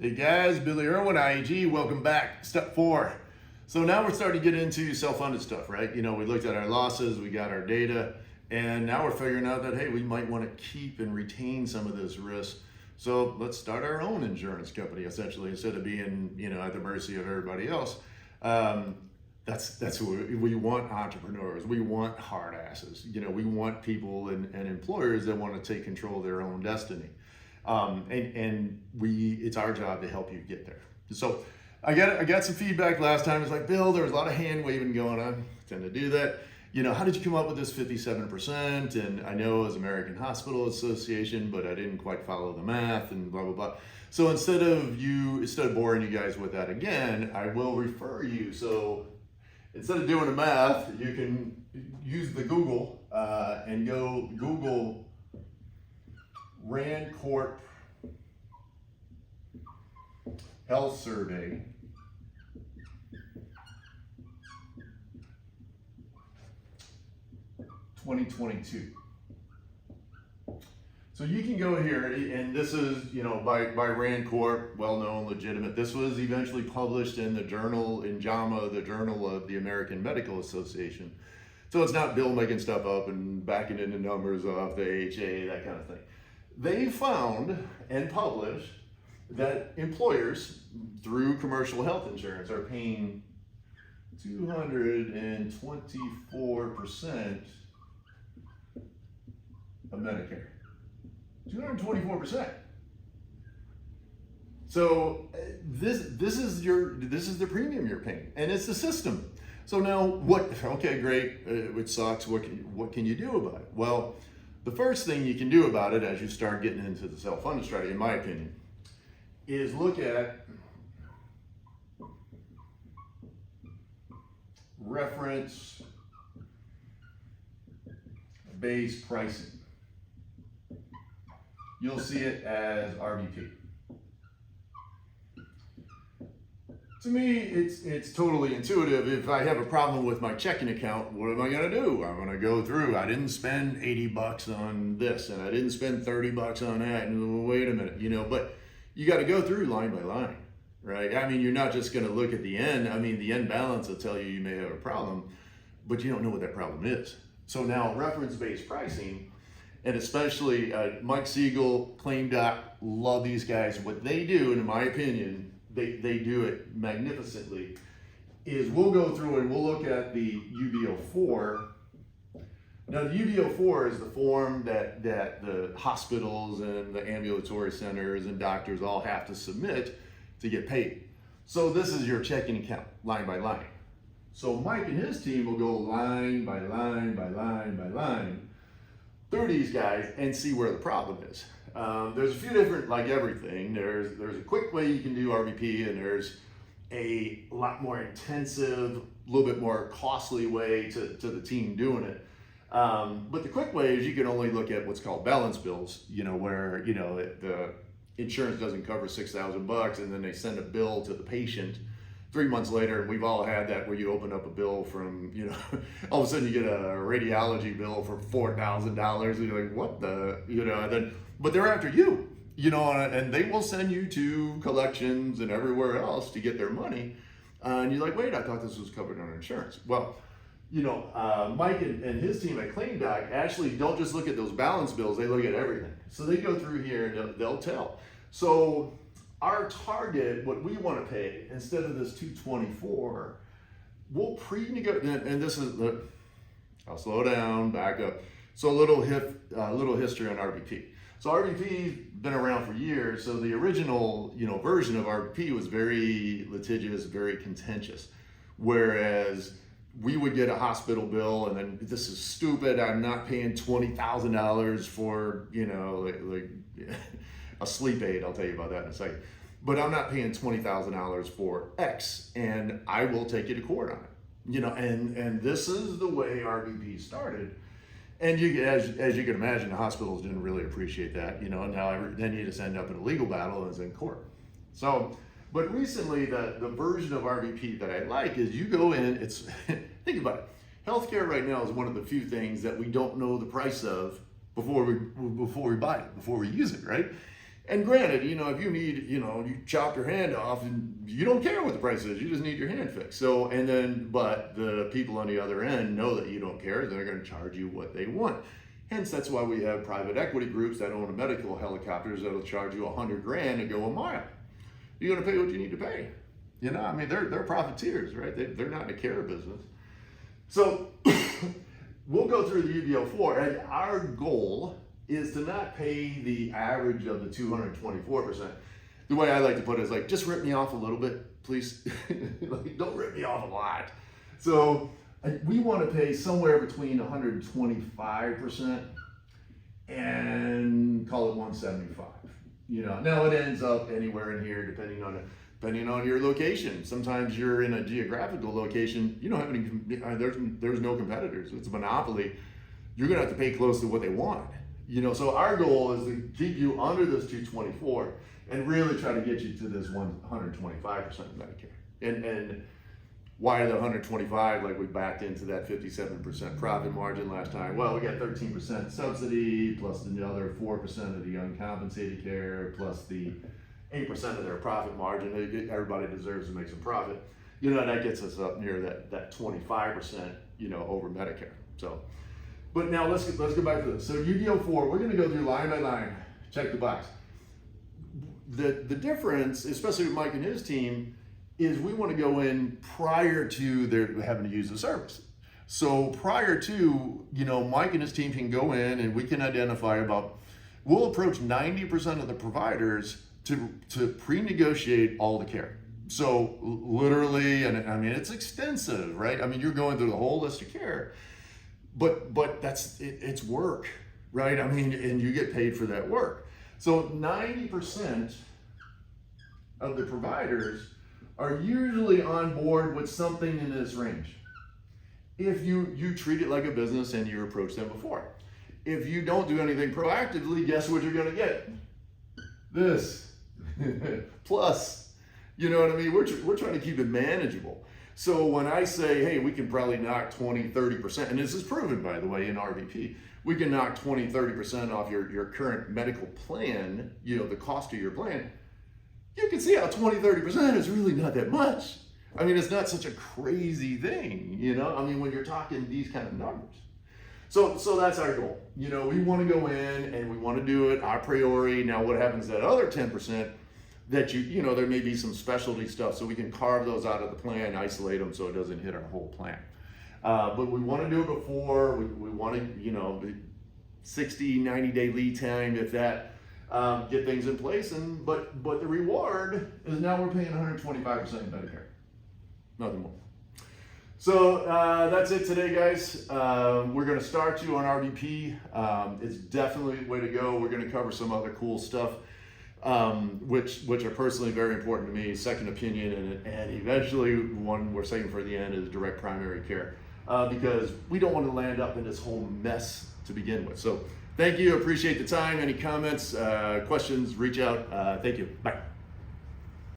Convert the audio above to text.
Hey guys, Billy Irwin, IAG, welcome back. Step 4. So now we're starting to get into self-funded stuff, right? You know, we looked at our losses, we got our data, and now we're figuring out that, hey, we might want to keep and retain some of this risk. So let's start our own insurance company, essentially, instead of being, at the mercy of everybody else. That's who we want. Entrepreneurs. We want hard asses. We want people and employers that want to take control of their own destiny. It's our job to help you get there. So I got some feedback last time. It's like, Bill, there was a lot of hand waving going on. I tend to do that. How did you come up with this 57%? And I know it was American Hospital Association, but I didn't quite follow the math and blah, blah, blah. So instead of boring you guys with that again, I will refer you. So instead of doing the math, you can use the Google and go Google Rand Corp Health Survey 2022. So you can go here, and this is, by Rand Corp, well-known, legitimate. This was eventually published in the journal, in JAMA, the Journal of the American Medical Association. So it's not Bill making stuff up and backing into numbers off the AHA, that kind of thing. They found and published that employers, through commercial health insurance, are paying 224% of Medicare. 224%. So this is the premium you're paying, and it's the system. So now what? Okay, great. It sucks. What can you do about it? Well, the first thing you can do about it, as you start getting into the self-funded strategy, in my opinion, is look at reference-based pricing. You'll see it as RVP. To me, it's totally intuitive. If I have a problem with my checking account, what am I gonna do? I'm gonna go through. I didn't spend $80 on this, and I didn't spend $30 on that. And wait a minute, but you got to go through line by line, right? I mean, you're not just gonna look at the end. I mean, the end balance will tell you may have a problem, but you don't know what that problem is. So now, reference-based pricing, and especially Mike Siegel, ClaimDoc, love these guys. What they do, in my opinion, they do it magnificently, is we'll go through and we'll look at the UB04. Now, the UB04 is the form that the hospitals and the ambulatory centers and doctors all have to submit to get paid. So this is your checking account, line by line. So Mike and his team will go line by line by line by line through these guys and see where the problem is. There's a few different, like everything, there's a quick way you can do RVP, and there's a lot more intensive, a little bit more costly way to the team doing it. But the quick way is you can only look at what's called balance bills, where, the insurance doesn't cover $6,000 and then they send a bill to the patient 3 months later. And we've all had that, where you open up a bill from, all of a sudden you get a radiology bill for $4,000 and you're like, what the, and then, but they're after you, and they will send you to collections and everywhere else to get their money. And you're like, wait, I thought this was covered under insurance. Well, Mike and his team at ClaimDoc actually don't just look at those balance bills, they look at everything. So they go through here and they'll tell. So our target, what we want to pay, instead of this 224, we'll pre-negotiate, and this is I'll slow down, back up. So a little history on RVP. So RVP's been around for years. So the original, version of RVP was very litigious, very contentious. Whereas we would get a hospital bill, and then, this is stupid, I'm not paying $20,000 for, like a sleep aid. I'll tell you about that in a second. But I'm not paying $20,000 for X, and I will take you to court on it. And this is the way RVP started. And as you can imagine, the hospitals didn't really appreciate that, and now then you just end up in a legal battle and it's in court. So, but recently the version of RVP that I like is you go in, it's, think about it. Healthcare right now is one of the few things that we don't know the price of before we buy it, before we use it, right? And granted, if you need, you chop your hand off and you don't care what the price is, you just need your hand fixed. So, but the people on the other end know that you don't care, they're going to charge you what they want. Hence, that's why we have private equity groups that own medical helicopters that'll charge you $100,000 to go a mile. You're going to pay what you need to pay. They're profiteers, right? They're not in the care business. So we'll go through the UDO4, and our goal is to not pay the average of the 224%. The way I like to put it is like, just rip me off a little bit, please. Don't rip me off a lot. So we want to pay somewhere between 125% and call it 175. Now it ends up anywhere in here depending on your location. Sometimes you're in a geographical location, you don't have any, there's no competitors. It's a monopoly. You're gonna have to pay close to what they want. So our goal is to keep you under this 224 and really try to get you to this 125% Medicare. And why the 125? Like we backed into that 57% profit margin last time. Well, we got 13% subsidy plus another 4% of the uncompensated care plus the 8% of their profit margin. Everybody deserves to make some profit. That gets us up near that 25%, over Medicare. So, but now let's go back to this. So UDO4, we're going to go through line by line, check the box. The difference, especially with Mike and his team, is we want to go in prior to their having to use the service. So prior to, Mike and his team can go in and we can identify we'll approach 90% of the providers to pre-negotiate all the care. So literally, and it's extensive, right? You're going through the whole list of care, but it's work, right? And you get paid for that work. So 90% of the providers are usually on board with something in this range. If you treat it like a business and you approach them before. If you don't do anything proactively, guess what you're gonna get? This. Plus, we're trying to keep it manageable. So when I say, hey, we can probably knock 20, 30%, and this is proven, by the way, in RVP, we can knock 20, 30% off your current medical plan, the cost of your plan, you can see how 20, 30% is really not that much. It's not such a crazy thing, when you're talking these kind of numbers. So that's our goal. We want to go in and we want to do it a priori. Now what happens that other 10% that there may be some specialty stuff, so we can carve those out of the plan, isolate them so it doesn't hit our whole plan. But we want to do it before, we want to, 60, 90-day lead time, if that, get things in place. But the reward is now we're paying 125% Medicare, nothing more. So that's it today, guys. We're going to start you on RVP. It's definitely the way to go. We're going to cover some other cool stuff, which are personally very important to me. Second opinion, and eventually one we're saving for the end is direct primary care, because we don't want to land up in this whole mess to begin with. So thank you. Appreciate the time. Any comments, questions, reach out. Thank you. Bye.